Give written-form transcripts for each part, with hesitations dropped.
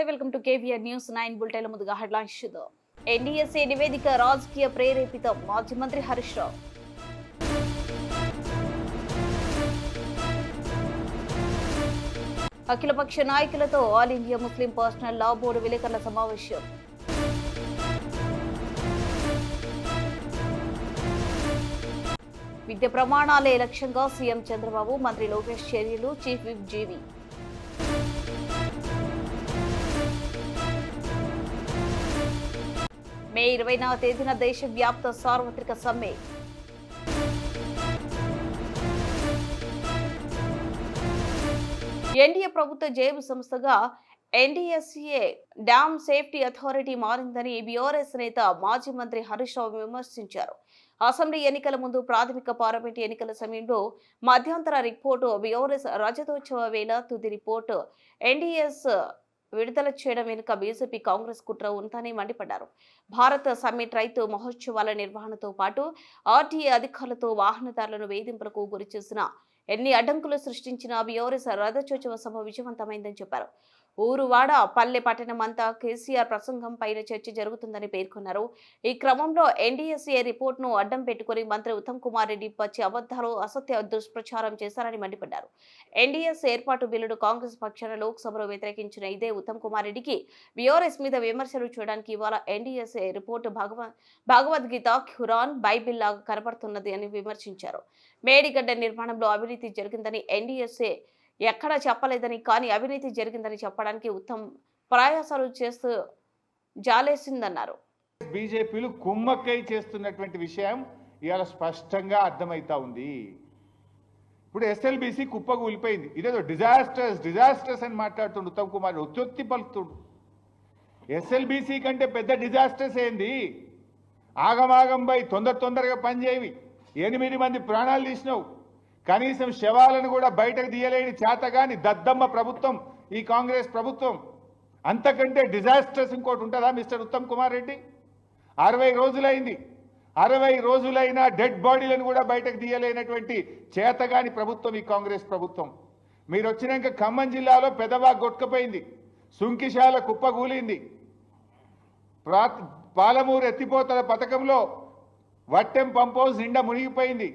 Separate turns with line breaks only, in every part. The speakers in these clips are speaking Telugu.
నమస్తే welcome to KVR news 9 bulletin ముందుగా హెడ్లైన్స్ చూద్దాం. ఎన్డీఎస్ఏ నివేదిక రాజకీయ ప్రేరేపితం మాజీ మంత్రి హరీష్ రావు. అఖిలపక్ష నాయకులతో ఆల్ ఇండియా ముస్లిం పర్సనల్ లా బోర్డు విలేకరుల సమావేశం. విద్య ప్రమాణాలే లక్ష్యంగా సీఎం చంద్రబాబు, మంత్రి లోకేష్ చర్యలు. చీఫ్ విప్ జీవి. మే 20వ తేదీన దేశవ్యాప్త సార్వత్రిక సమ్మె. ఎన్డీఏ ప్రభుత్వ జేబు సంస్థగా ఎన్డీఎస్ఏ డ్యామ్ సేఫ్టీ అథారిటీ మారిందని బీఆర్ఎస్ నేత మాజీ మంత్రి హరీష్ రావు విమర్శించారు. అసెంబ్లీ ఎన్నికల ముందు ప్రాథమిక పార్లమెంట్ ఎన్నికల సమయంలో మధ్యంతర రిపోర్టు బీఆర్ఎస్ రజతోత్సవ వేళ తుది రిపోర్టు ఎన్డీఎస్ విడుదల చేయడం వెనుక బీజేపీ కాంగ్రెస్ కుట్ర ఉందని మండిపడ్డారు. భారత సమ్మిట్ రైతు మహోత్సవాల నిర్వహణతో పాటు ఆర్టీఏ అధికారులతో వాహనదారులను వేధింపులకు గురిచేసిన ఎన్ని అడ్డంకులు సృష్టించిన బీఆర్ఎస్ రథోత్సవ సభ విజయవంతమైందని చెప్పారు. ఊరు వాడ పల్లె పట్టణం అంతా కేసీఆర్ ప్రసంగం పైన చర్చ జరుగుతుందని పేర్కొన్నారు. ఈ క్రమంలో ఎన్డీఎస్ఏ రిపోర్టును అడ్డం పెట్టుకుని మంత్రి ఉత్తమ్ కుమార్ రెడ్డి పచ్చి అబద్ధాలు, అసత్య దుష్ప్రచారం చేశారని మండిపడ్డారు. ఎన్డీఎస్ ఏర్పాటు బిల్లును కాంగ్రెస్ పక్షాన లోక్సభలో వ్యతిరేకించిన ఇదే ఉత్తమ్ కుమార్ రెడ్డికి బీఆర్ఎస్ మీద విమర్శలు చేయడానికి ఇవాళ NDSA report Bhagavad Gita, Quran, Bible లాగా కనబడుతున్నది అని విమర్శించారు. మేడిగడ్డ నిర్మాణంలో అవినీతి జరిగిందని ఎన్డీఎస్ఏ ఎక్కడా చెప్పలేదని, కానీ అవినీతి జరిగిందని చెప్పడానికి ఉత్తమ్ ప్రయాసాలు చేస్తూ జాలేసిందన్నారు.
బీజేపీలు కుమ్మక్కై చేస్తున్నటువంటి విషయం ఇవాళ స్పష్టంగా అర్థమవుతా ఉంది. ఇప్పుడు ఎస్ఎల్బీసీ కుప్పకూలిపోయింది. ఇదేదో డిజాస్టర్స్ అని మాట్లాడుతుండు ఉత్తమ్ కుమార్, ఒత్తి పలుకుతుండు. ఎస్ఎల్బీసీ కంటే పెద్ద డిజాస్టర్స్ ఏంది? ఆగమాగం పోయి తొందరగా పనిచేయవి. 8 మంది ప్రాణాలు తీసినావు. కనీసం శవాలను కూడా బయటకు తీయలేని చేతగాని దద్దమ్మ ప్రభుత్వం ఈ కాంగ్రెస్ ప్రభుత్వం. అంతకంటే డిజాస్టర్స్ ఇంకోటి ఉంటుందా మిస్టర్ ఉత్తమ్ కుమార్ రెడ్డి? 60 రోజులైంది. 60 రోజులైనా డెడ్ బాడీలను కూడా బయటకు తీయలేనటువంటి చేతగాని ప్రభుత్వం ఈ కాంగ్రెస్ ప్రభుత్వం. మీరు వచ్చినాక ఖమ్మం జిల్లాలో పెదవా కొట్టుకుపోయింది, సుంకిశాల కుప్పగూలింది, పాలమూరు ఎత్తిపోతల పథకంలో వట్టెం పంపౌజ్ నిండా మునిగిపోయింది,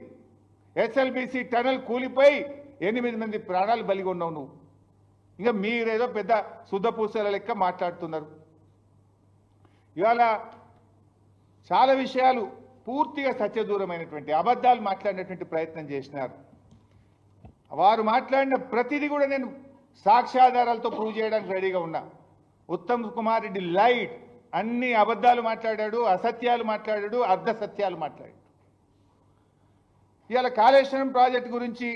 ఎస్ఎల్బీసీ టనల్ కూలిపోయి 8 మంది ప్రాణాలు బలిగొన్నావు నువ్వు. ఇంకా మీరేదో పెద్ద శుద్ధపూసల లెక్క మాట్లాడుతున్నారు. ఇవాళ చాలా విషయాలు పూర్తిగా సత్యదూరమైనటువంటి అబద్ధాలు మాట్లాడినటువంటి ప్రయత్నం చేసినారు. వారు మాట్లాడిన ప్రతిదీ కూడా నేను సాక్ష్యాధారాలతో ప్రూవ్ చేయడానికి రెడీగా ఉన్నా. ఉత్తమ్ కుమార్ రెడ్డి లైట్ అన్ని అబద్ధాలు మాట్లాడాడు, అసత్యాలు మాట్లాడాడు, అర్ధ సత్యాలు మాట్లాడాడు. ఇవాళ కాళేశ్వరం ప్రాజెక్టు గురించి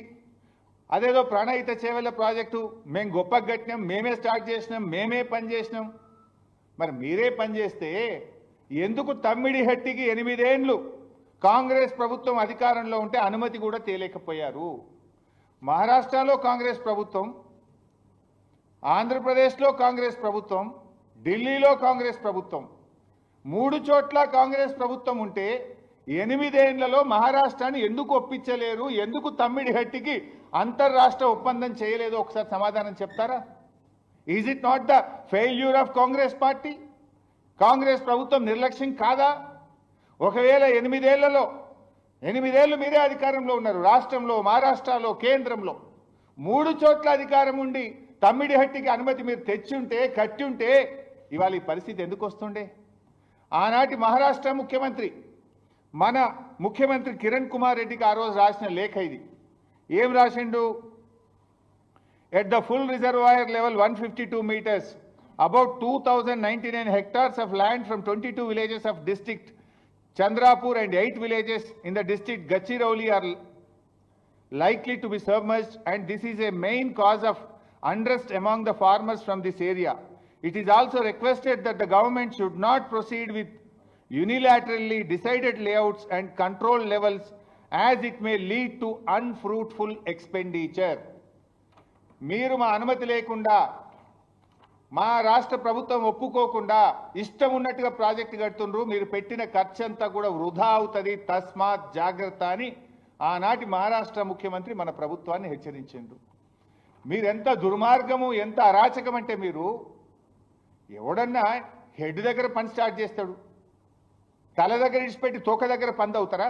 అదేదో ప్రాణహిత చేవెళ్ళ ప్రాజెక్టు మేము గొప్ప కట్టినాం, మేమే స్టార్ట్ చేసినాం, మేమే పని చేసినాం. మరి మీరే పని చేస్తే ఎందుకు తమ్మిడిహట్టికి 8 ఏళ్ళు కాంగ్రెస్ ప్రభుత్వం అధికారంలో ఉంటే అనుమతి కూడా తేలేకపోయారు? మహారాష్ట్రలో కాంగ్రెస్ ప్రభుత్వం, ఆంధ్రప్రదేశ్లో కాంగ్రెస్ ప్రభుత్వం, ఢిల్లీలో కాంగ్రెస్ ప్రభుత్వం, 3 చోట్ల కాంగ్రెస్ ప్రభుత్వం ఉంటే 8 ఏళ్లలో మహారాష్ట్రాన్ని ఎందుకు ఒప్పించలేరు? ఎందుకు తమ్మిడిహట్టికి అంతర్రాష్ట్ర ఒప్పందం చేయలేదు? ఒకసారి సమాధానం చెప్తారా? Is it not the failure of Congress party? Congress ప్రభుత్వం నిర్లక్ష్యం కాదా? ఒకవేళ 8 ఏళ్లలో 8 ఏళ్ళు మీరే అధికారంలో ఉన్నారు, రాష్ట్రంలో, మహారాష్ట్రలో, కేంద్రంలో 3 చోట్ల అధికారం ఉండి తమ్మిడిహట్టికి అనుమతి మీరు తెచ్చుంటే, కట్టుంటే ఇవాళ ఈ పరిస్థితి ఎందుకు వస్తుండే? ఆనాటి మహారాష్ట్ర ముఖ్యమంత్రి మన ముఖ్యమంత్రి కిరణ్ కుమార్ రెడ్డికి ఆ రోజు రాసిన లేఖ ఇది. ఏం రాసిండు? At the full reservoir level 152 meters, about 2099 hectares of land from 22 villages of district Chandrapur and 8 villages in the district Gachirauli are likely to be submerged, and this is a main cause of unrest among the farmers from this area. It is also requested that the government should not proceed with unilaterally decided layouts and control levels as it may lead to unfruitful expenditure. మీరు మా అనుమతి లేకుండా, మా రాష్ట్ర ప్రభుత్వం ఒప్పుకోకుండా ఇష్టం ఉన్నట్టుగా ప్రాజెక్టు కడుతుండ్రు, మీరు పెట్టిన ఖర్చు అంతా కూడా వృధా అవుతుంది, తస్మాత్ జాగ్రత్త అని ఆనాటి మహారాష్ట్ర ముఖ్యమంత్రి మన ప్రభుత్వాన్ని హెచ్చరించిండ్రు. మీరెంత దుర్మార్గము, ఎంత అరాచకం అంటే మీరు ఎవడన్నా హెడ్ దగ్గర పని స్టార్ట్ చేస్తాడు, తల దగ్గర ఇడిచిపెట్టి తోక దగ్గర పంది అవుతారా?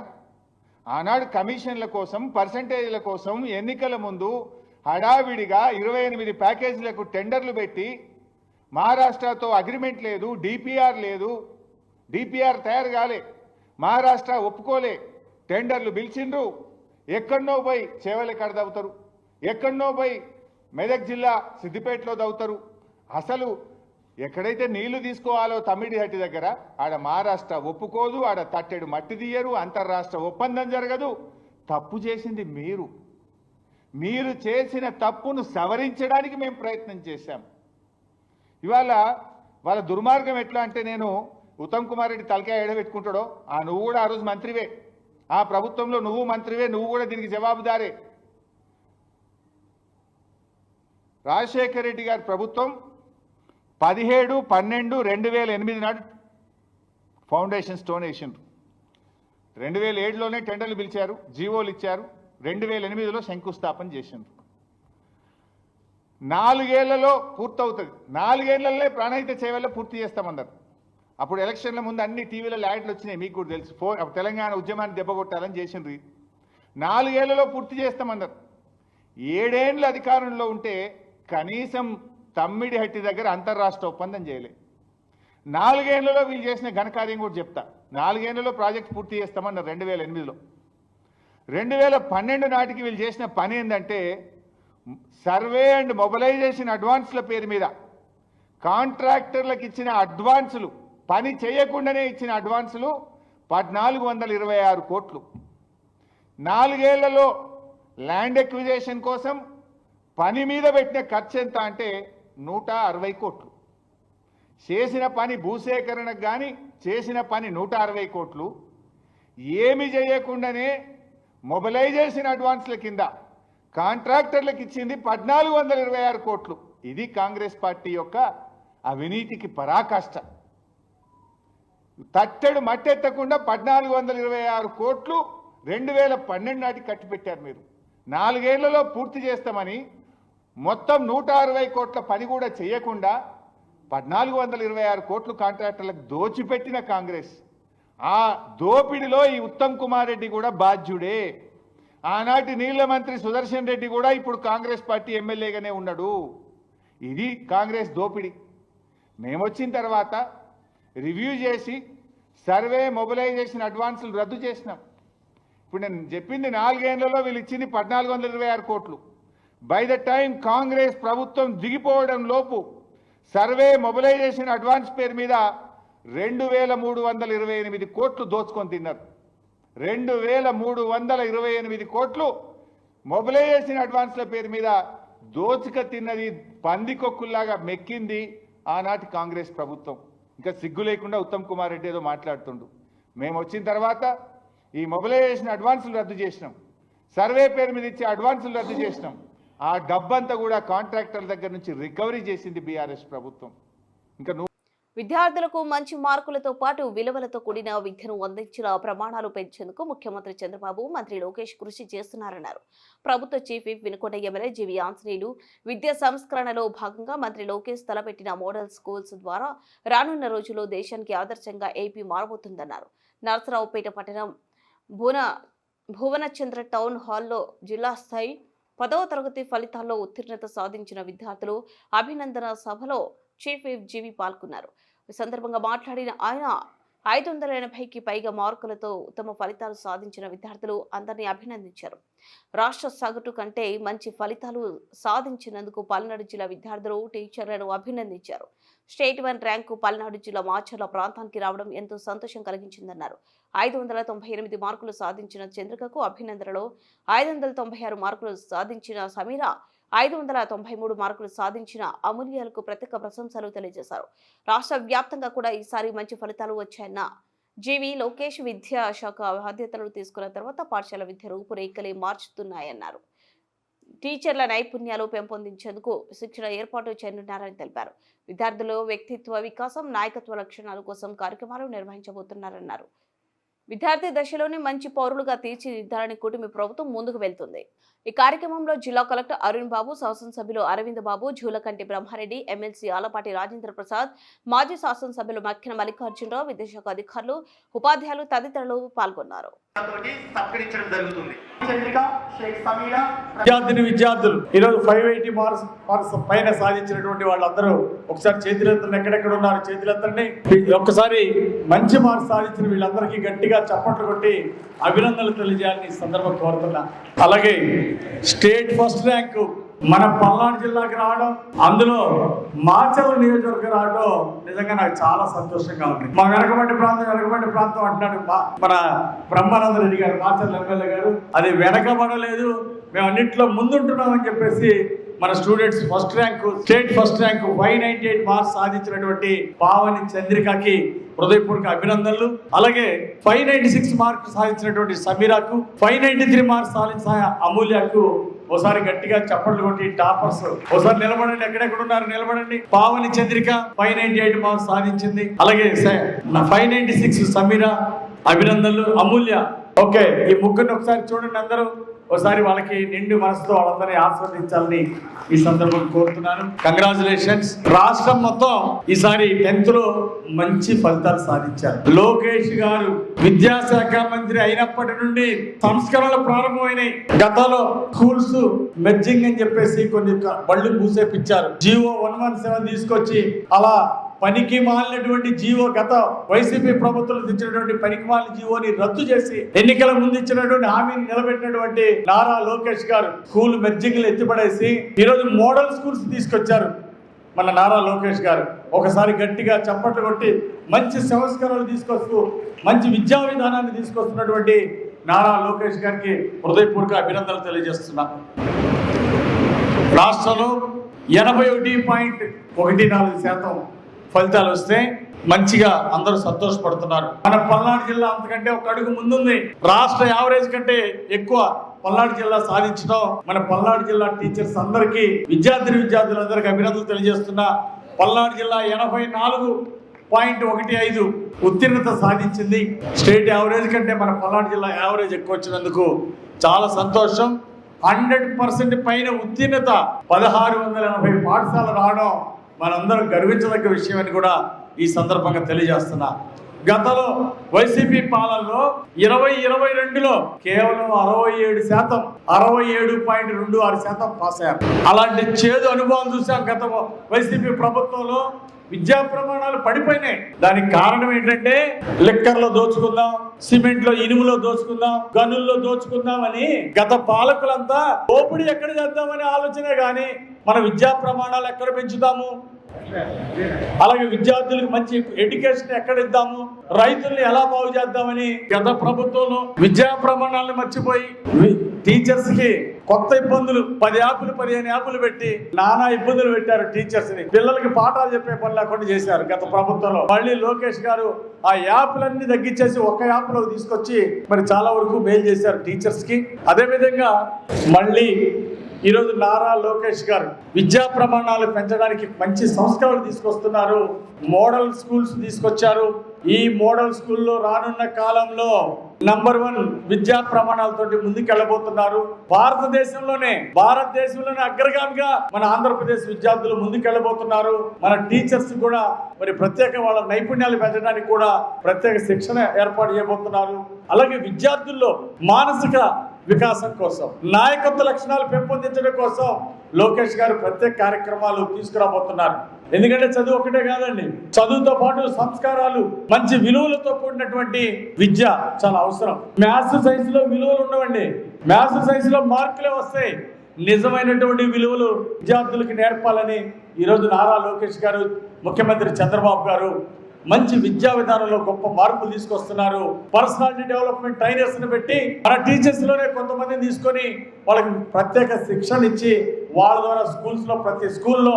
ఆనాడు కమిషన్ల కోసం, పర్సంటేజ్ల కోసం ఎన్నికల ముందు హడావిడిగా 28 ప్యాకేజీలకు టెండర్లు పెట్టి మహారాష్ట్రతో అగ్రిమెంట్ లేదు, డిపిఆర్ లేదు, డిపిఆర్ తయారు కాలే, మహారాష్ట్ర ఒప్పుకోలే, టెండర్లు పిలిచిండ్రు. ఎక్కడనో పోయి చేవల కాడ దవుతారు, ఎక్కడనో పోయి మెదక్ జిల్లా సిద్దిపేటలో దవుతారు. అసలు ఎక్కడైతే నీళ్లు తీసుకోవాలో తమ్మిడిహట్టి దగ్గర ఆడ మహారాష్ట్ర ఒప్పుకోదు, ఆడ తట్టెడు మట్టి తీయరు, అంతర్రాష్ట్ర ఒప్పందం జరగదు. తప్పు చేసింది మీరు. మీరు చేసిన తప్పును సవరించడానికి మేము ప్రయత్నం చేశాం. ఇవాళ వాళ్ళ దుర్మార్గం ఎట్లా అంటే, నేను ఉత్తమ్ కుమార్ రెడ్డి తలకాయ ఎడబెట్టుకుంటాడో, నువ్వు కూడా ఆ రోజు మంత్రివే, ఆ ప్రభుత్వంలో నువ్వు మంత్రివే, నువ్వు కూడా దీనికి జవాబుదారే. రాజశేఖర రెడ్డి గారి ప్రభుత్వం 17/12/2008 నాడు ఫౌండేషన్ స్టోన్ వేసిండ్రు. 2007లోనే టెండర్లు పిలిచారు, జీవోలు ఇచ్చారు, 2008లో శంకుస్థాపన చేసిండ్రు. 4 ఏళ్లలో పూర్తవుతుంది. 4 ఏళ్లలోనే ప్రాణహిత చేవల్లో పూర్తి చేస్తామన్నారు. అప్పుడు ఎలక్షన్ల ముందు అన్ని టీవీలలో యాడ్లు వచ్చినాయి, మీకు కూడా తెలుసు. తెలంగాణ ఉద్యమాన్ని దెబ్బకొట్టాలని చేసిండ్రు. 4 ఏళ్లలో పూర్తి చేస్తామన్నారు. 7 ఏళ్ళు అధికారంలో ఉంటే కనీసం తమ్మిడిహట్టి దగ్గర అంతర్రాష్ట్ర ఒప్పందం చేయలే. 4 ఏళ్లలో వీళ్ళు చేసిన ఘనకార్యం కూడా చెప్తా. 4 ఏళ్లలో ప్రాజెక్ట్ పూర్తి చేస్తామన్నారు 2008లో. 2012 నాటికి వీళ్ళు చేసిన పని ఏంటంటే, సర్వే అండ్ మొబిలైజేషన్ అడ్వాన్స్ల పేరు మీద కాంట్రాక్టర్లకు ఇచ్చిన అడ్వాన్సులు, పని చేయకుండానే ఇచ్చిన అడ్వాన్సులు 1426 కోట్లు. 4 ఏళ్లలో ల్యాండ్ ఎక్విజేషన్ కోసం పని మీద పెట్టిన ఖర్చు ఎంత అంటే 160 కోట్లు. చేసిన పని భూసేకరణకు కానీ చేసిన పని 160 కోట్లు. ఏమి చేయకుండానే మొబిలైజేషన్ అడ్వాన్స్ల కింద కాంట్రాక్టర్లకు ఇచ్చింది 1426 కోట్లు. ఇది కాంగ్రెస్ పార్టీ యొక్క అవినీతికి పరాకాష్ట. తట్టెడు మట్టెత్తకుండా 1426 కోట్లు 2012 నాటికి కట్టిపెట్టారు మీరు. 4 ఏళ్లలో పూర్తి చేస్తామని మొత్తం 160 కోట్ల పని కూడా చేయకుండా 1426 కోట్లు కాంట్రాక్టర్లకు దోచిపెట్టిన కాంగ్రెస్. ఆ దోపిడిలో ఈ ఉత్తమ్ కుమార్ రెడ్డి కూడా బాధ్యుడే. ఆనాటి నీళ్ల మంత్రి సుదర్శన్ రెడ్డి కూడా ఇప్పుడు కాంగ్రెస్ పార్టీ ఎమ్మెల్యేగానే ఉన్నాడు. ఇది కాంగ్రెస్ దోపిడి. మేము వచ్చిన తర్వాత రివ్యూ చేసి సర్వే మొబిలైజేషన్ అడ్వాన్సులు రద్దు చేసినాం. ఇప్పుడు నేను చెప్పింది 4 ఏళ్లలో వీళ్ళు ఇచ్చింది 1426 కోట్లు. బై ద టైం కాంగ్రెస్ ప్రభుత్వం దిగిపోవడం లోపు సర్వే మొబిలైజేషన్ అడ్వాన్స్ పేరు మీద 2328 కోట్లు దోచుకొని తిన్నారు. 2328 కోట్లు మొబిలైజేషన్ అడ్వాన్స్ల పేరు మీద దోచుక తిన్నది, పందికొక్కుల్లాగా మెక్కింది ఆనాటి కాంగ్రెస్ ప్రభుత్వం. ఇంకా సిగ్గు లేకుండా ఉత్తమ్ కుమార్ రెడ్డి ఏదో మాట్లాడుతుండు. మేము వచ్చిన తర్వాత ఈ మొబిలైజేషన్ అడ్వాన్సులు రద్దు చేసినాం, సర్వే పేరు మీద ఇచ్చే అడ్వాన్సులు రద్దు చేసినాం. ఆ డబ్బంతా కూడా కాంట్రాక్టర్ల దగ్గర నుంచి రికవరీ చేసింది బీఆర్ఎస్ ప్రభుత్వం. ఇంకా
విద్యార్థులకు మంచి మార్కులతో పాటు విలువలతో కూడిన విద్యను అందించిన ప్రమాణాలు పెంచేందుకు ముఖ్యమంత్రి చంద్రబాబు, మంత్రి లోకేష్ కృషి చేస్తున్నారన్నారు. ప్రభుత్వ చీఫ్ విప్ వినుకొండ ఎమ్మెల్యే జీవి ఆంజనేయులు విద్యా సంస్కరణలో భాగంగా మంత్రి లోకేష్ తలపెట్టిన మోడల్ స్కూల్స్ ద్వారా రానున్న రోజుల్లో దేశానికి ఆదర్శంగా ఏపీ మారబోతుందన్నారు. నరసరావుపేట పట్టణం భువనచంద్ర టౌన్ హాల్లో జిల్లా స్థాయి 10వ తరగతి ఫలితాల్లో ఉత్తీర్ణత సాధించిన విద్యార్థులు అభినందన సభలో చీఫ్ విప్ జీవి పాల్గొన్నారు. ఈ సందర్భంగా మాట్లాడిన ఆయన 580కి పైగా మార్కులతో ఉత్తమ ఫలితాలు సాధించిన విద్యార్థులు అందరినీ అభినందించారు. రాష్ట్ర సగటు కంటే మంచి ఫలితాలు సాధించినందుకు పల్నాడు జిల్లా విద్యార్థులు, టీచర్లను అభినందించారు. స్టేట్ 1 ర్యాంకు పల్నాడు జిల్లా మాచర్ల ప్రాంతానికి రావడం ఎంతో సంతోషం కలిగించిందన్నారు. 598 మార్కులు సాధించిన చంద్రికకు అభినందనలో 596 మార్కులు సాధించిన సమీర, 593 మార్కులు సాధించిన అమూల్యాలకు ప్రత్యేక ప్రశంసలు తెలియజేశారు. రాష్ట్ర వ్యాప్తంగా కూడా ఈసారి మంచి ఫలితాలు వచ్చాయన్న జీవి లోకేష్ విద్యాశాఖ బాధ్యతలు తీసుకున్న తర్వాత పాఠశాల విద్య రూపురేఖలే మార్చుతున్నాయన్నారు. టీచర్ల నైపుణ్యాలు పెంపొందించేందుకు శిక్షణ ఏర్పాటు చేయనున్నారని తెలిపారు. విద్యార్థుల వ్యక్తిత్వ వికాసం, నాయకత్వ లక్షణాల కోసం కార్యక్రమాలు నిర్వహించబోతున్నారన్నారు. విద్యార్థి దశలోనే మంచి పౌరులుగా తీర్చిదిద్దాలని కూటమి ప్రభుత్వం ముందుకు వెళ్తుంది. ఈ కార్యక్రమంలో జిల్లా కలెక్టర్ అరుణ్ బాబు, శాసనసభ్యులు అరవింద్ బాబు, జూలకంటి బ్రహ్మారెడ్డి, ఎమ్మెల్సీ ఆలపాటి రాజేంద్ర ప్రసాద్, మాజీ శాసనసభ్యులు మక్కిన మల్లికార్జునరావు, విద్యాశాఖ అధికారులు, ఉపాధ్యాయులు తదితరులు పాల్గొన్నారు.
విద్యార్థులు ఈరోజు 580 మార్క్స్ పైన సాధించినటువంటి వాళ్ళందరూ ఒకసారి చేతులెత్తండి. ఎక్కడెక్కడ ఉన్నారు చేతులెత్తండి. ఒక్కసారి మంచి మార్క్స్ సాధించిన వీళ్ళందరికీ గట్టిగా చప్పట్లు కొట్టి అభినందనలు తెలియజేయాలని ఈ సందర్భం కోరుతున్నా. అలాగే స్టేట్ ఫస్ట్ ర్యాంకు మన పల్నాడు జిల్లాకి రావడం, అందులో మాచర్ల నియోజకవర్గం రావడం నిజంగా నాకు చాలా సంతోషంగా ఉంది. మా వెనకబడి ప్రాంతం అంటున్నాడు మన బ్రహ్మానంద రెడ్డి గారు, మాచర్ల ఎమ్మెల్యే గారు. అది వెనకబడలేదు, మేము అన్నింటిలో ముందుంటున్నామని చెప్పేసి మన students first rank, state first rank 598 marks సాధించినటువంటి పావని చంద్రికకి హృదయపూర్వక అభినందనలు. అలాగే 596 మార్క్స్ సాధించినటువంటి సమీరాకు, 593 మార్క్స్ సాధించిన అమూల్యకు ఒకసారి గట్టిగా చప్పట్లు కొట్టి టాపర్స్ ఒకసారి నిలబడండి. ఎక్కడెక్కడ ఉన్నారు నిలబడండి. పావని చంద్రిక 598 మార్క్స్ సాధించింది. అలాగే 596 సమీరా అభినందనలు. అమూల్య ఓకే. ఈ ముగ్గురిని ఒకసారి చూడండి అందరూ. ఒకసారి వాళ్ళకి నిండు మనసుతో వాళ్ళందరినీ ఆస్వాదించాలని ఈ సందర్భం కోరుతున్నాను. కంగ్రాచులేషన్స్. రాష్ట్రం మొత్తం ఈసారి 10th లో మంచి ఫలితాలు సాధించారు. లోకేష్ గారు విద్యాశాఖ మంత్రి అయినప్పటి నుండి సంస్కరణలు ప్రారంభమైనాయి. గతంలో స్కూల్స్ మెర్జింగ్ అని చెప్పేసి కొన్ని బళ్ళు మూసేపించారు. జీవో 117 తీసుకొచ్చి అలా పనికి మాలినటువంటి జీవో, గత వైసీపీ ప్రభుత్వం ఇచ్చినటువంటి పనికి మాలిన జీవోని రద్దు చేసి ఎన్నికల ముందు ఇచ్చినటువంటి హామీని నిలబెట్టినటువంటి నారా లోకేష్ గారు స్కూల్ మెర్జింగ్లు ఎత్తిపడేసి ఈరోజు మోడల్ స్కూల్స్ తీసుకొచ్చారు మన నారా లోకేష్ గారు. ఒకసారి గట్టిగా చప్పట్లు కొట్టి మంచి సంస్కరణలు తీసుకొస్తూ మంచి విద్యా విధానాన్ని తీసుకొస్తున్నటువంటి నారా లోకేష్ గారికి హృదయపూర్వక అభినందనలు తెలియజేస్తున్నా. రాష్ట్రంలో 81.14% ఫలితాలు వస్తే మంచిగా అందరూ సంతోషపడుతున్నారు. మన పల్నాడు జిల్లా అంతకంటే ఒక అడుగు ముందుంది. రాష్ట్ర యావరేజ్ కంటే ఎక్కువ పల్నాడు జిల్లా సాధించడం మన పల్నాడు జిల్లా టీచర్స్ అందరికీ, విద్యార్థులందరికీ అభినందనలు తెలియజేస్తున్నా. పల్నాడు జిల్లా 84.15 ఉత్తీర్ణత సాధించింది. స్టేట్ యావరేజ్ కంటే మన పల్నాడు జిల్లా యావరేజ్ ఎక్కువ వచ్చినందుకు చాలా సంతోషం. 100% పైన ఉత్తీర్ణత 1680 పాఠశాలలు రావడం మనందరం గర్వించదగ్గ విషయం అని కూడా ఈ సందర్భంగా తెలియజేస్తున్నా. గతంలో వైసీపీ పాలనలో 2022లో కేవలం 67%, 67.26% పాస్ అయ్యారు. అలాంటి చేదు అనుభవాలు చూసాం గత వైసీపీ ప్రభుత్వంలో. విద్యా ప్రమాణాలు పడిపోయినాయి. దానికి కారణం ఏంటంటే లిక్కర్లో దోచుకుందాం, సిమెంట్లో ఇనుములో దోచుకుందాం, గనుల్లో దోచుకుందాం అని గత పాలకులంతా దోపిడీ ఎక్కడ చేద్దామనే ఆలోచనే కానీ మన విద్యా ప్రమాణాలు ఎక్కడ పెంచుతాము, అలాగే విద్యార్థులకు మంచి ఎడ్యుకేషన్ ఎక్కడ ఇద్దాము, రైతుల్ని ఎలా బాగు చేద్దామని గత ప్రభుత్వంలో విద్యా ప్రమాణాలను మర్చిపోయి టీచర్స్ కి కొత్త ఇబ్బందులు 10 యాప్లు 15 యాప్లు పెట్టి నానా ఇబ్బందులు పెట్టారు. టీచర్స్ ని పిల్లలకి పాఠాలు చెప్పే పని లేకుండా చేశారు గత ప్రభుత్వంలో. మళ్ళీ లోకేష్ గారు ఆ యాప్లన్నీ తగ్గించేసి ఒక యాప్ లో తీసుకొచ్చి మరి చాలా వరకు మేలు చేశారు టీచర్స్ కి. అదే విధంగా మళ్ళీ ఈరోజు నారా లోకేష్ గారు విద్యా ప్రమాణాలు పెంచడానికి మంచి సంస్కరణలు తీసుకొస్తున్నారు. మోడల్ స్కూల్స్ తీసుకొచ్చారు. ఈ మోడల్ స్కూల్లో రానున్న కాలంలో నంబర్ 1 విద్యా ప్రమాణాలతో ముందుకెళ్ళబోతున్నారు. భారతదేశంలోనే అగ్రగామిగా మన ఆంధ్రప్రదేశ్ విద్యార్థులు ముందుకెళ్ళబోతున్నారు. మన టీచర్స్ కూడా మరి ప్రత్యేక వాళ్ళ నైపుణ్యాలు పెంచడానికి కూడా ప్రత్యేక శిక్షణ ఏర్పాటు చేయబోతున్నారు. అలాగే విద్యార్థుల్లో మానసిక వికాసం కోసం, నాయకత్వ లక్షణాలు పెంపొందించడం కోసం లోకేష్ గారు ప్రత్యేక కార్యక్రమాలు తీసుకురాబోతున్నారు. ఎందుకంటే చదువు ఒకటే కాదండి, చదువుతో పాటు సంస్కారాలు, మంచి విలువలతో కూడినటువంటి విద్య చాలా అవసరం. మ్యాథ్స్ సైన్స్ లో విలువలు ఉండవండి, మ్యాథ్స్ సైన్స్ లో మార్కులే వస్తాయి. నిజమైనటువంటి విలువలు విద్యార్థులకు నేర్పాలని ఈరోజు నారా లోకేష్ గారు, ముఖ్యమంత్రి చంద్రబాబు గారు మంచి విద్యా విధానంలో గొప్ప మార్పులు తీసుకొస్తున్నారు. పర్సనాలిటీ డెవలప్మెంట్ ట్రైనర్స్ ని పెట్టి మన టీచర్స్ లోనే కొంతమందిని తీసుకొని వాళ్ళకి ప్రత్యేక శిక్షణ ఇచ్చి వాళ్ళ ద్వారా స్కూల్స్ లో ప్రతి స్కూల్లో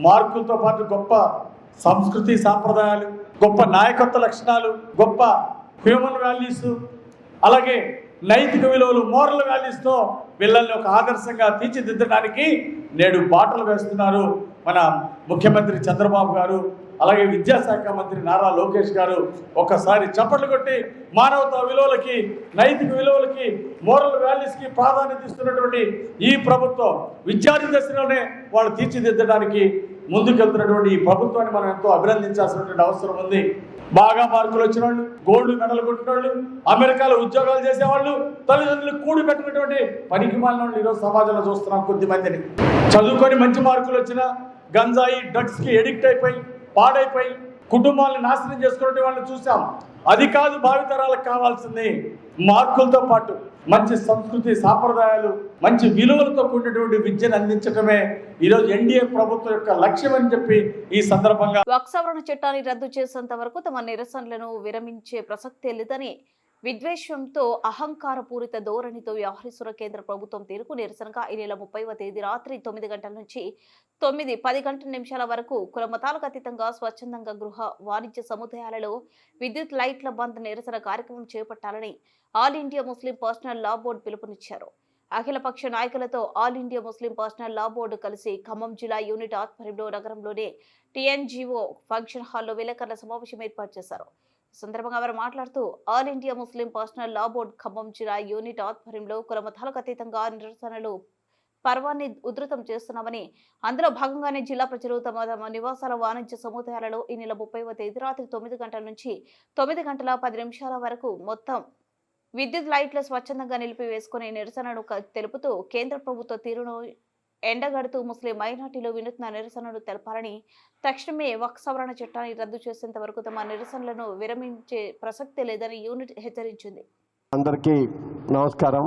మార్కులతో పాటు గొప్ప సంస్కృతి సాంప్రదాయాలు, గొప్ప నాయకత్వ లక్షణాలు, గొప్ప హ్యూమన్ వాల్యూస్, అలాగే నైతిక విలువలు, మోరల్ వాల్యూస్తో పిల్లల్ని ఒక ఆదర్శంగా తీర్చిదిద్దడానికి నేడు బాటలు వేస్తున్నారు మన ముఖ్యమంత్రి చంద్రబాబు గారు. అలాగే విద్యాశాఖ మంత్రి నారా లోకేష్ గారు ఒక్కసారి చప్పట్లు కొట్టి మానవతా విలువలకి, నైతిక విలువలకి, మోరల్ వాల్యూస్కి ప్రాధాన్యత ఇస్తున్నటువంటి ఈ ప్రభుత్వం విద్యార్థి దశలోనే వాళ్ళు తీర్చిదిద్దడానికి ముందుకెళ్తున్నటువంటి ఈ ప్రభుత్వాన్ని మనం ఎంతో అభినందించాల్సినటువంటి అవసరం ఉంది. బాగా మార్కులు వచ్చిన వాళ్ళు, గోల్డ్ మెడల్ కొట్టిన వాళ్ళు, అమెరికాలో ఉద్యోగాలు చేసేవాళ్ళు, తల్లిదండ్రులు కూడి పెట్టినటువంటి పనికి మాలిన వాళ్ళు ఈరోజు సమాజంలో చూస్తున్నాం. కొద్ది మందిని చదువుకొని మంచి మార్కులు వచ్చినా గంజాయి, డ్రగ్స్కి ఎడిక్ట్ అయిపోయి పాడైపోయి కుటుంబాలను నాశనం చేసుకునే వాళ్ళని చూసాం. అది కాదు భావితరాలకు కావాల్సింది. మార్కులతో పాటు మంచి సంస్కృతి, సాంప్రదాయాలు, మంచి విలువలతో కూడినటువంటి విద్యను అందించడమే ఈరోజు ఎన్డీఏ ప్రభుత్వం యొక్క లక్ష్యం అని చెప్పి ఈ సందర్భంగా
వక్ఫ్ సవరణ చట్టాన్ని రద్దు చేసేంత వరకు తమ నిరసనలను విరమించే ప్రసక్తే లేదని విద్వేషంతో అహంకారపూరిత ధోరణితో వ్యవహరిస్తున్న కేంద్ర ప్రభుత్వం తీరుకు నిరసనగా ఈ నెల 30వ తేదీ రాత్రి 9 గంటల నుంచి 9:10 గంటల నిమిషాల వరకు కుల మతాలకు అతీతంగా స్వచ్ఛందంగా గృహ వాణిజ్య సముదాయాలలో విద్యుత్ లైట్ల బంద్ నిరసన కార్యక్రమం చేపట్టాలని ఆల్ ఇండియా ముస్లిం పర్సనల్ లా బోర్డు పిలుపునిచ్చారు. అఖిలపక్ష నాయకులతో ఆల్ ఇండియా ముస్లిం పర్సనల్ లా బోర్డు కలిసి ఖమ్మం జిల్లా యూనిట్ ఆధ్వర్యంలో నగరంలోని TNGO ఫంక్షన్ హాల్లో విలేకరుల సమావేశం ఏర్పాటు చేశారు. ఈ సందర్భంగా వారు మాట్లాడుతూ ఆల్ ఇండియా ముస్లిం పర్సనల్ లా బోర్డు ఖమ్మం జిల్లా యూనిట్ ఆధ్వర్యంలో కుల మతాలకు అతీతంగా నిరసనలు పర్వాన్ని ఉధృతం చేస్తున్నామని, అందులో భాగంగానే జిల్లా ప్రజలు తమ తమ నివాసాల వాణిజ్య సముదాయాలలో ఈ నెల 30వ తేదీ రాత్రి 9 గంటల నుంచి 9 గంటల 10 నిమిషాల వరకు మొత్తం విద్యుత్ లైట్లు స్వచ్ఛందంగా నిలిపివేసుకునే నిరసనను తెలుపుతూ కేంద్ర ప్రభుత్వ తీరును ఎండగడుతూ ముస్లిం మైనార్టీలు వినూత్న నిరసనలు తెలపాలని, తక్షణమే వక్ఫ్ సవరణ చట్టాన్ని రద్దు చేసేంత వరకు తమ నిరసనలను విరమించే ప్రసక్తి లేదని యూనిట్ హెచ్చరించింది.
అందరికీ నమస్కారం.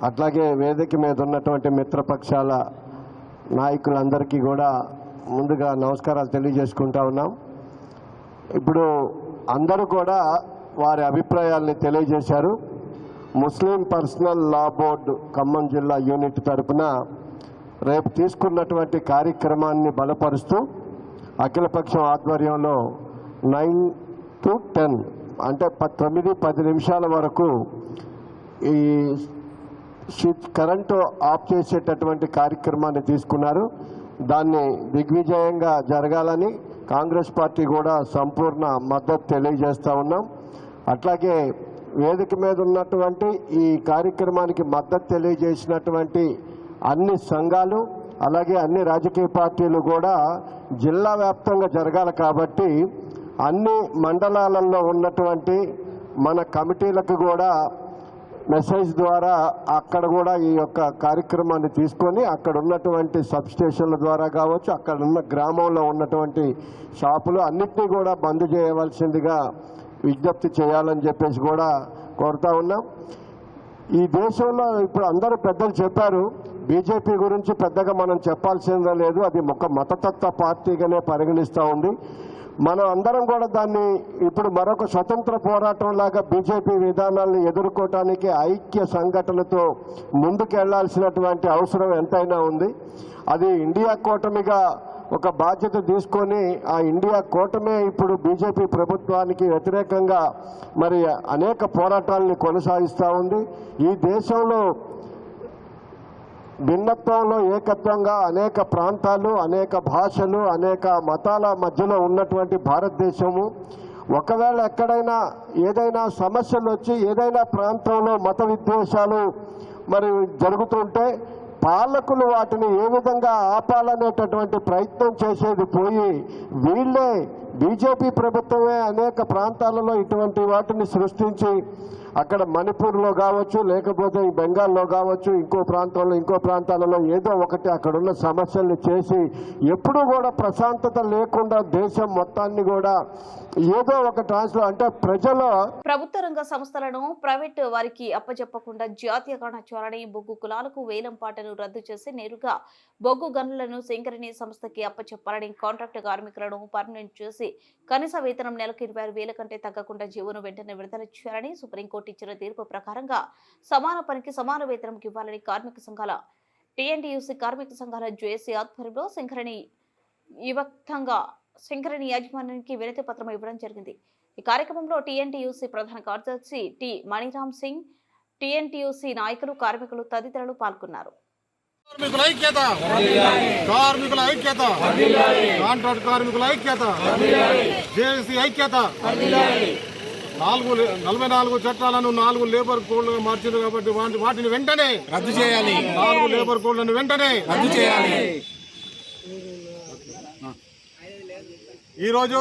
అట్లాగే వేదిక మీద ఉన్నటువంటి మిత్రపక్షాల నాయకులందరికీ కూడా ముందుగా నమస్కారాలు తెలియజేసుకుంటా ఉన్నాం. ఇప్పుడు అందరూ కూడా వారి అభిప్రాయాల్ని తెలియజేశారు. ముస్లిం పర్సనల్ లా బోర్డు ఖమ్మం జిల్లా యూనిట్ తరపున రేపు తీసుకున్నటువంటి కార్యక్రమాన్ని బలపరుస్తూ అఖిలపక్షం ఆధ్వర్యంలో 9 to 10 అంటే 9-10 నిమిషాల వరకు ఈ కరెంటు ఆఫ్ చేసేటటువంటి కార్యక్రమాన్ని తీసుకున్నారు. దాన్ని దిగ్విజయంగా జరగాలని కాంగ్రెస్ పార్టీ కూడా సంపూర్ణ మద్దతు తెలియజేస్తూ ఉన్నాం. అట్లాగే వేదిక మీద ఉన్నటువంటి ఈ కార్యక్రమానికి మద్దతు తెలియజేసినటువంటి అన్ని సంఘాలు, అలాగే అన్ని రాజకీయ పార్టీలు కూడా జిల్లా వ్యాప్తంగా జరగాలి కాబట్టి అన్ని మండలాలలో ఉన్నటువంటి మన కమిటీలకు కూడా మెసేజ్ ద్వారా అక్కడ కూడా ఈ యొక్క కార్యక్రమాన్ని తీసుకొని అక్కడ ఉన్నటువంటి సబ్ స్టేషన్ల ద్వారా కావచ్చు, అక్కడ ఉన్న గ్రామంలో ఉన్నటువంటి షాపులు అన్నిటినీ కూడా బంద్ చేయవలసిందిగా విజ్ఞప్తి చేయాలని చెప్పేసి కూడా కోరుతా ఉన్నాం. ఈ దేశంలో ఇప్పుడు అందరూ పెద్దలు చెప్పారు, బీజేపీ గురించి పెద్దగా మనం చెప్పాల్సిందే లేదు, అది ఒక మతతత్వ పార్టీగానే పరిగణిస్తూ ఉంది. మనం అందరం కూడా దాన్ని ఇప్పుడు మరొక స్వతంత్ర పోరాటం లాగా బీజేపీ విధానాలను ఎదుర్కోవటానికి ఐక్య సంఘటనతో ముందుకు వెళ్లాల్సినటువంటి అవసరం ఎంతైనా ఉంది. అది ఇండియా కూటమిగా ఒక బాధ్యత తీసుకొని ఆ ఇండియా కూటమే ఇప్పుడు బీజేపీ ప్రభుత్వానికి వ్యతిరేకంగా మరి అనేక పోరాటాలని కొనసాగిస్తూ ఉంది. ఈ దేశంలో భిన్నత్వంలో ఏకత్వంగా అనేక ప్రాంతాలు, అనేక భాషలు, అనేక మతాల మధ్యలో ఉన్నటువంటి భారతదేశము ఒకవేళ ఎక్కడైనా ఏదైనా సమస్యలు వచ్చి ఏదైనా ప్రాంతంలో మత విద్వేషాలు మరి జరుగుతుంటే పాలకులు వాటిని ఏ విధంగా ఆపాలనేటటువంటి ప్రయత్నం చేసేది పోయి వీళ్ళే బీజేపీ ప్రభుత్వమే అనేక ప్రాంతాలలో ఇటువంటి వాటిని సృష్టించి అక్కడ మణిపూర్లో కావచ్చు, లేకపోతే బెంగాల్లో కావచ్చు, ఇంకో ప్రాంతాలలో ఏదో ఒకటి అక్కడున్న సమస్యల్ని చేసి ఎప్పుడూ కూడా ప్రశాంతత లేకుండా దేశం మొత్తాన్ని కూడా ఏదో ఒక ట్రాన్స్లో అంటే ప్రజల
ప్రభుత్వ రంగ సంస్థలను ప్రైవేటు వారికి అప్పచెప్పకుండా జాతీయకరణ చేయాలని, బొగ్గు కులాలకు వేలం పాటను రద్దు చేసి నేరుగా బొగ్గు గనులను సింగరేణి సంస్థకి అప్పచెప్పాలని, కాంట్రాక్ట్ కార్మికులను పర్మనెంట్ చేసి కనీస వేతనం నెలకు 26,000 కంటే తగ్గకుండా జీవోను వెంటనే విడుదల చేయాలని, సుప్రీంకోర్టు ఇచ్చిన తీర్పు ప్రకారంగా సమాన పనికి సమాన వేతనం ఇవ్వాలని కార్మిక సంఘాల TNTUC కార్మిక సంఘాల జేఏసీ ఆధ్వర్యంలో సింగరేణి యాజమాన్యానికి వినతి పత్రం ఇవ్వడం జరిగింది. ఈ కార్యక్రమంలో TNTUC ప్రధాన కార్యదర్శి టి మణిరామ్ సింగ్, TNTUC నాయకులు, కార్మికులు తదితరులు పాల్గొన్నారు.
కార్మికుల ఐక్యత, కార్మికుల ఐక్యత, కాంట్రాక్ట్ కార్మికుల ఐక్యత, జేఏసీ ఐక్యత. 44 చట్టాలను 4 లేబర్ కోడ్లుగా మార్చారు కాబట్టి వాటిని వెంటనే రద్దు చేయాలి. 4 లేబర్ కోడ్లను వెంటనే రద్దు చేయాలి. ఈరోజు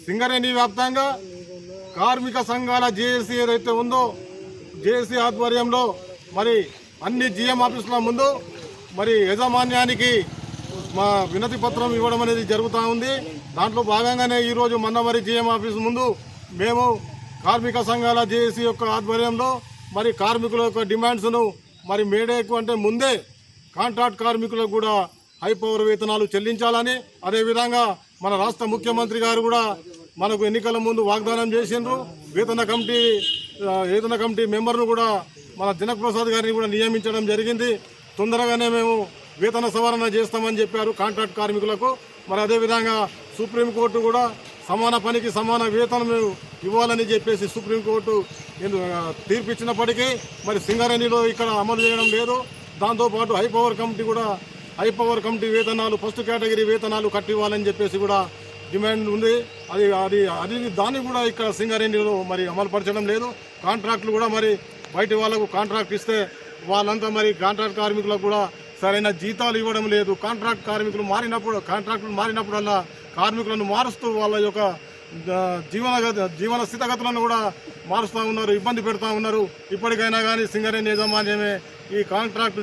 సింగరేణి వ్యాప్తంగా కార్మిక సంఘాల జేఏసీ ఏదైతే ఉందో, జేఏసీ ఆధ్వర్యంలో మరి అన్ని జీఎం ఆఫీసుల ముందు మరి యాజమాన్యానికి మా వినతి పత్రం ఇవ్వడం అనేది జరుగుతూ ఉంది. దాంట్లో భాగంగానే ఈరోజు మన్నమరి జీఎం ఆఫీసు ముందు మేము కార్మిక సంఘాల జేఏసీ యొక్క ఆధ్వర్యంలో మరి కార్మికుల యొక్క డిమాండ్స్ను మరి మేడేకు అంటే ముందే కాంట్రాక్ట్ కార్మికులకు కూడా హై పవర్ వేతనాలు చెల్లించాలని, అదేవిధంగా మన రాష్ట్ర ముఖ్యమంత్రి గారు కూడా మనకు ఎన్నికల ముందు వాగ్దానం చేసిండ్రు. వేతన కమిటీ మెంబర్ను కూడా మన జనక్ ప్రసాద్ గారిని కూడా నియమించడం జరిగింది. తొందరగానే మేము వేతన సవరణ చేస్తామని చెప్పారు కాంట్రాక్ట్ కార్మికులకు. మరి అదేవిధంగా సుప్రీంకోర్టు కూడా సమాన పనికి సమాన వేతనం ఇవ్వాలని చెప్పేసి సుప్రీంకోర్టు తీర్పు ఇచ్చినప్పటికీ మరి సింగరేణిలో ఇక్కడ అమలు చేయడం లేదు. దాంతోపాటు హై పవర్ కమిటీ వేతనాలు, ఫస్ట్ కేటగిరీ వేతనాలు కట్టివ్వాలని చెప్పేసి కూడా డిమాండ్ ఉంది. అది దాన్ని కూడా ఇక్కడ సింగరేణిలో మరి అమలుపరచడం లేదు. కాంట్రాక్టులు కూడా మరి బయట వాళ్ళకు కాంట్రాక్ట్ ఇస్తే వాళ్ళంతా మరి కాంట్రాక్ట్ కార్మికులకు కూడా సరైన జీతాలు ఇవ్వడం లేదు. కాంట్రాక్టులు మారినప్పుడల్లా కార్మికులను మారుస్తూ వాళ్ళ యొక్క జీవన స్థితిగతులను కూడా మారుస్తూ ఉన్నారు, ఇబ్బంది పెడతా ఉన్నారు. ఇప్పటికైనా కానీ సింగరేణి యాజమాన్యమే ఈ కాంట్రాక్ట్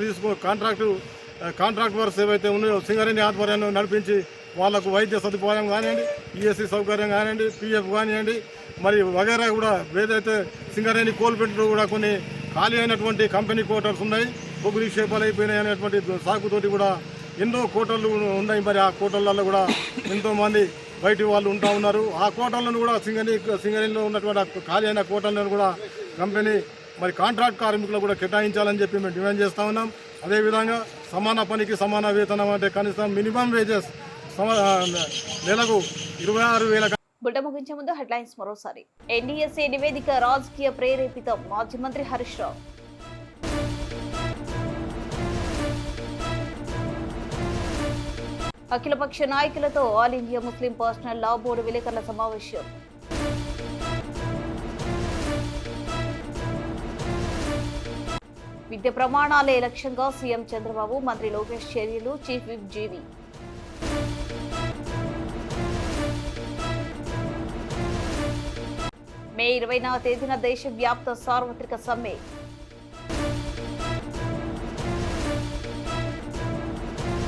వర్క్స్ ఏవైతే ఉన్నాయో సింగరేణి ఆధ్వర్యంలో నడిపించి వాళ్లకు వైద్య సదుపాయం కానివ్వండి, ఈఎస్సీ సౌకర్యం కానివ్వండి, పిఎఫ్ కానివ్వండి, మరి వగైరా కూడా ఏదైతే సింగరేణి కోల్పెట్లో కూడా కొన్ని ఖాళీ అయినటువంటి కంపెనీ క్వార్టర్స్ ఉన్నాయి, బొగ్గు నిక్షేపాలు అయిపోయినాయి అనేటువంటి సాకుతోటి కూడా ఎన్నో కోటర్లు ఉన్నాయి. మరి ఆ కోటర్లలో కూడా ఎంతోమంది బయటి వాళ్ళు ఉంటా ఉన్నారు. ఆ కోటర్లను కూడా సింగరేణిలో ఉన్నటువంటి ఖాళీ అయిన కోటర్లను కూడా కంపెనీ మరి కాంట్రాక్ట్ కార్మికులు కూడా కేటాయించాలని చెప్పి మేము డిమాండ్ చేస్తూ ఉన్నాం. అదేవిధంగా సమాన పనికి సమాన వేతనం అంటే కనీసం మినిమం వేజెస్ నెలకు 26,000.
బుల్టెన్ ముగించే ముందు హెడ్లైన్స్ మరోసారి. ఎన్డీఎస్ఏ నివేదిక రాజకీయ ప్రేరేపితం, మాజీ మంత్రి హరీష్ రావు. అఖిలపక్ష నాయకులతో ఆల్ ఇండియా ముస్లిం పర్సనల్ లా బోర్డు విలేకరుల సమావేశం. విద్య ప్రమాణాలే లక్ష్యంగా సీఎం చంద్రబాబు, మంత్రి లోకేష్ చర్యలు, చీఫ్ విప్ జీవి. మే 20వ తేదీన దేశవ్యాప్త సార్వత్రిక సమ్మె.